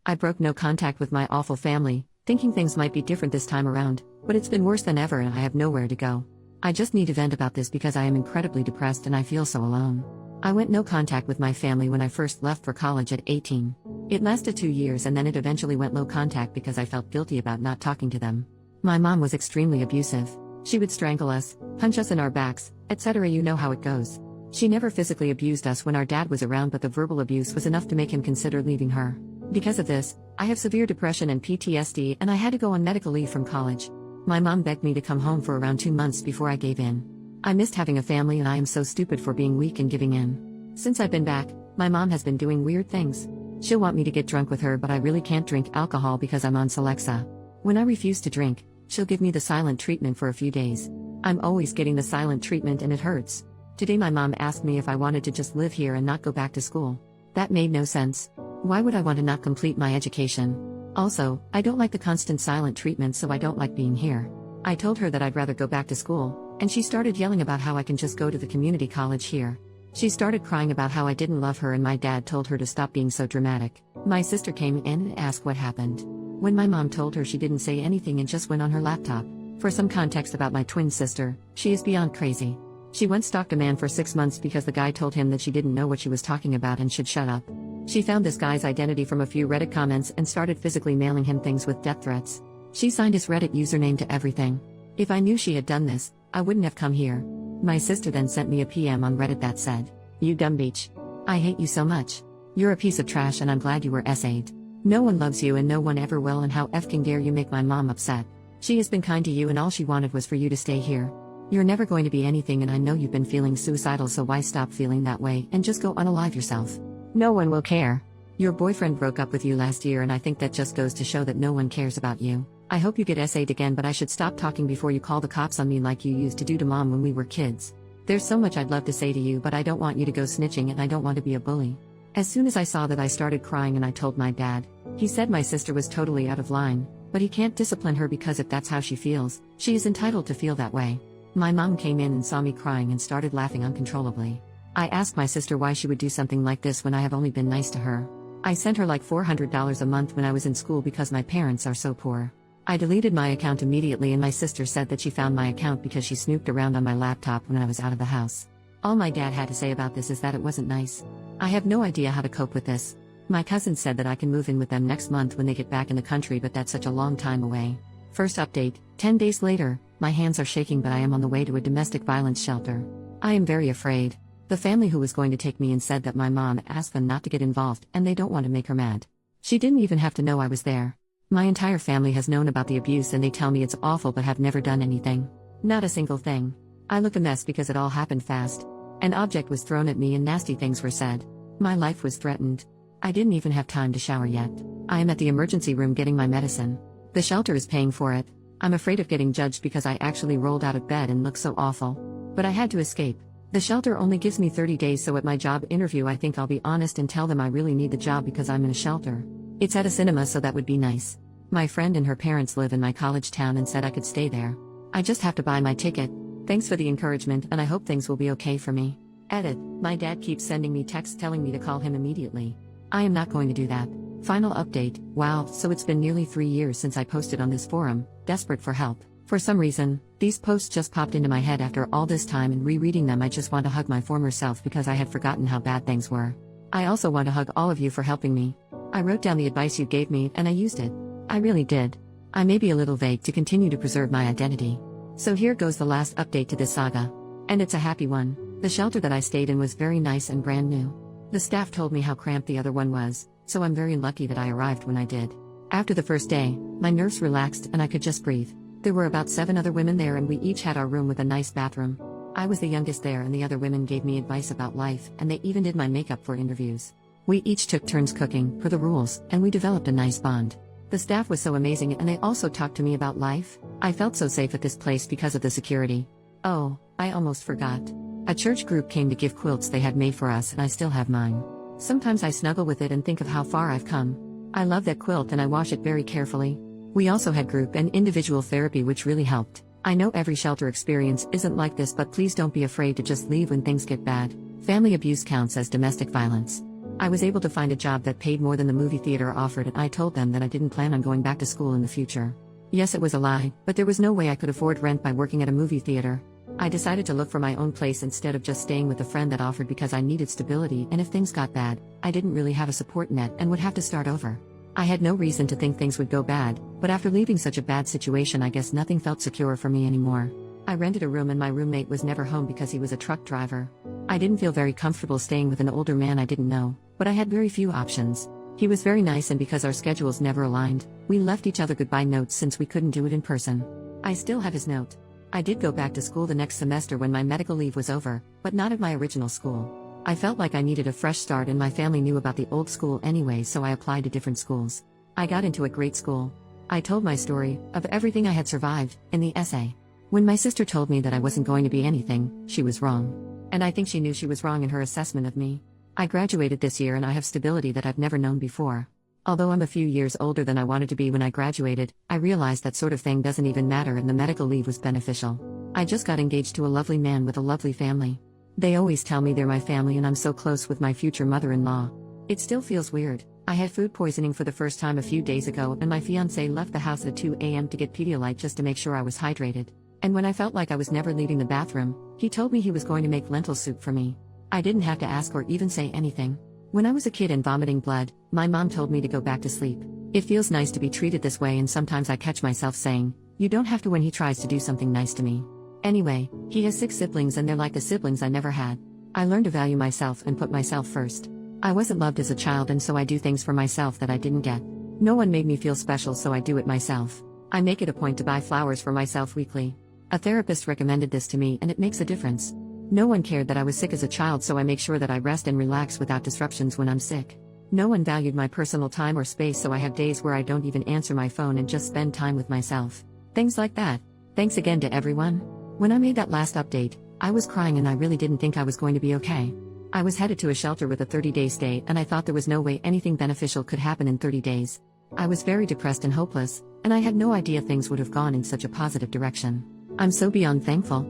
I broke no contact with my awful family, thinking things might be different this time around, but it's been worse than ever and I have nowhere to go. I just need to vent about this because I am incredibly depressed and I feel so alone. I went no contact with my family when I first left for college at 18. It lasted 2 years and then it eventually went low contact because I felt guilty about not talking to them. My mom was extremely abusive. She would strangle us, punch us in our backs, etc. You know how it goes. She never physically abused us when our dad was around, but the verbal abuse was enough to make him consider leaving her. Because of this, I have severe depression and PTSD and I had to go on medical leave from college. My mom begged me to come home for around 2 months before I gave in. I missed having a family and I am so stupid for being weak and giving in. Since I've been back, my mom has been doing weird things. She'll want me to get drunk with her, but I really can't drink alcohol because I'm on Celexa. When I refuse to drink, she'll give me the silent treatment for a few days. I'm always getting the silent treatment and it hurts. Today my mom asked me if I wanted to just live here and not go back to school. That made no sense. Why would I want to not complete my education? Also, I don't like the constant silent treatment, so I don't like being here. I told her that I'd rather go back to school, and she started yelling about how I can just go to the community college here. She started crying about how I didn't love her and my dad told her to stop being so dramatic. My sister came in and asked what happened. When my mom told her, she didn't say anything and just went on her laptop. For some context about my twin sister, she is beyond crazy. She once stalked a man for 6 months because the guy told him that she didn't know what she was talking about and should shut up. She found this guy's identity from a few Reddit comments and started physically mailing him things with death threats. She signed his Reddit username to everything. If I knew she had done this, I wouldn't have come here. My sister then sent me a PM on Reddit that said, "You dumb bitch. I hate you so much. You're a piece of trash and I'm glad you were SA'd. No one loves you and no one ever will, and how effing dare you make my mom upset. She has been kind to you and all she wanted was for you to stay here. You're never going to be anything and I know you've been feeling suicidal, so why stop feeling that way and just go unalive yourself? No one will care. Your boyfriend broke up with you last year and I think that just goes to show that no one cares about you. I hope you get SA'd again, but I should stop talking before you call the cops on me like you used to do to mom when we were kids. There's so much I'd love to say to you, but I don't want you to go snitching and I don't want to be a bully." As soon as I saw that, I started crying and I told my dad. He said my sister was totally out of line, but he can't discipline her because if that's how she feels, she is entitled to feel that way. My mom came in and saw me crying and started laughing uncontrollably. I asked my sister why she would do something like this when I have only been nice to her. I sent her like $400 a month when I was in school because my parents are so poor. I deleted my account immediately and my sister said that she found my account because she snooped around on my laptop when I was out of the house. All my dad had to say about this is that it wasn't nice. I have no idea how to cope with this. My cousin said that I can move in with them next month when they get back in the country, but that's such a long time away. First update, 10 days later, my hands are shaking, but I am on the way to a domestic violence shelter. I am very afraid. The family who was going to take me in said that my mom asked them not to get involved and they don't want to make her mad. She didn't even have to know I was there. My entire family has known about the abuse and they tell me it's awful but have never done anything. Not a single thing. I look a mess because it all happened fast. An object was thrown at me and nasty things were said. My life was threatened. I didn't even have time to shower yet. I am at the emergency room getting my medicine. The shelter is paying for it. I'm afraid of getting judged because I actually rolled out of bed and look so awful. But I had to escape. The shelter only gives me 30 days, so at my job interview I think I'll be honest and tell them I really need the job because I'm in a shelter. It's at a cinema, so that would be nice. My friend and her parents live in my college town and said I could stay there. I just have to buy my ticket. Thanks for the encouragement and I hope things will be okay for me. Edit. My dad keeps sending me texts telling me to call him immediately. I am not going to do that. Final update. Wow, so it's been nearly 3 years since I posted on this forum, desperate for help. For some reason, these posts just popped into my head after all this time, and rereading them I just want to hug my former self because I had forgotten how bad things were. I also want to hug all of you for helping me. I wrote down the advice you gave me and I used it. I really did. I may be a little vague to continue to preserve my identity. So here goes the last update to this saga. And it's a happy one. The shelter that I stayed in was very nice and brand new. The staff told me how cramped the other one was, so I'm very lucky that I arrived when I did. After the first day, my nerves relaxed and I could just breathe. There were about 7 other women there and we each had our room with a nice bathroom. I was the youngest there and the other women gave me advice about life and they even did my makeup for interviews. We each took turns cooking, per the rules, and we developed a nice bond. The staff was so amazing and they also talked to me about life. I felt so safe at this place because of the security. Oh, I almost forgot. A church group came to give quilts they had made for us and I still have mine. Sometimes I snuggle with it and think of how far I've come. I love that quilt and I wash it very carefully. We also had group and individual therapy which really helped. I know every shelter experience isn't like this, but please don't be afraid to just leave when things get bad. Family abuse counts as domestic violence. I was able to find a job that paid more than the movie theater offered, and I told them that I didn't plan on going back to school in the future. Yes, it was a lie, but there was no way I could afford rent by working at a movie theater. I decided to look for my own place instead of just staying with a friend that offered because I needed stability, and if things got bad, I didn't really have a support net and would have to start over. I had no reason to think things would go bad, but after leaving such a bad situation, I guess nothing felt secure for me anymore. I rented a room and my roommate was never home because he was a truck driver. I didn't feel very comfortable staying with an older man I didn't know, but I had very few options. He was very nice, and because our schedules never aligned, we left each other goodbye notes since we couldn't do it in person. I still have his note. I did go back to school the next semester when my medical leave was over, but not at my original school. I felt like I needed a fresh start, and my family knew about the old school anyway, so I applied to different schools. I got into a great school. I told my story, of everything I had survived, in the essay. When my sister told me that I wasn't going to be anything, she was wrong. And I think she knew she was wrong in her assessment of me. I graduated this year and I have stability that I've never known before. Although I'm a few years older than I wanted to be when I graduated, I realized that sort of thing doesn't even matter, and the medical leave was beneficial. I just got engaged to a lovely man with a lovely family. They always tell me they're my family, and I'm so close with my future mother-in-law. It still feels weird. I had food poisoning for the first time a few days ago, and my fiancé left the house at 2 a.m. to get Pedialyte just to make sure I was hydrated. And when I felt like I was never leaving the bathroom, he told me he was going to make lentil soup for me. I didn't have to ask or even say anything. When I was a kid and vomiting blood, my mom told me to go back to sleep. It feels nice to be treated this way, and sometimes I catch myself saying, "You don't have to," when he tries to do something nice to me. Anyway, he has 6 siblings and they're like the siblings I never had. I learned to value myself and put myself first. I wasn't loved as a child, and so I do things for myself that I didn't get. No one made me feel special, so I do it myself. I make it a point to buy flowers for myself weekly. A therapist recommended this to me, and it makes a difference. No one cared that I was sick as a child, so I make sure that I rest and relax without disruptions when I'm sick. No one valued my personal time or space, so I have days where I don't even answer my phone and just spend time with myself. Things like that. Thanks again to everyone. When I made that last update, I was crying and I really didn't think I was going to be okay. I was headed to a shelter with a 30-day stay, and I thought there was no way anything beneficial could happen in 30 days. I was very depressed and hopeless, and I had no idea things would have gone in such a positive direction. I'm so beyond thankful.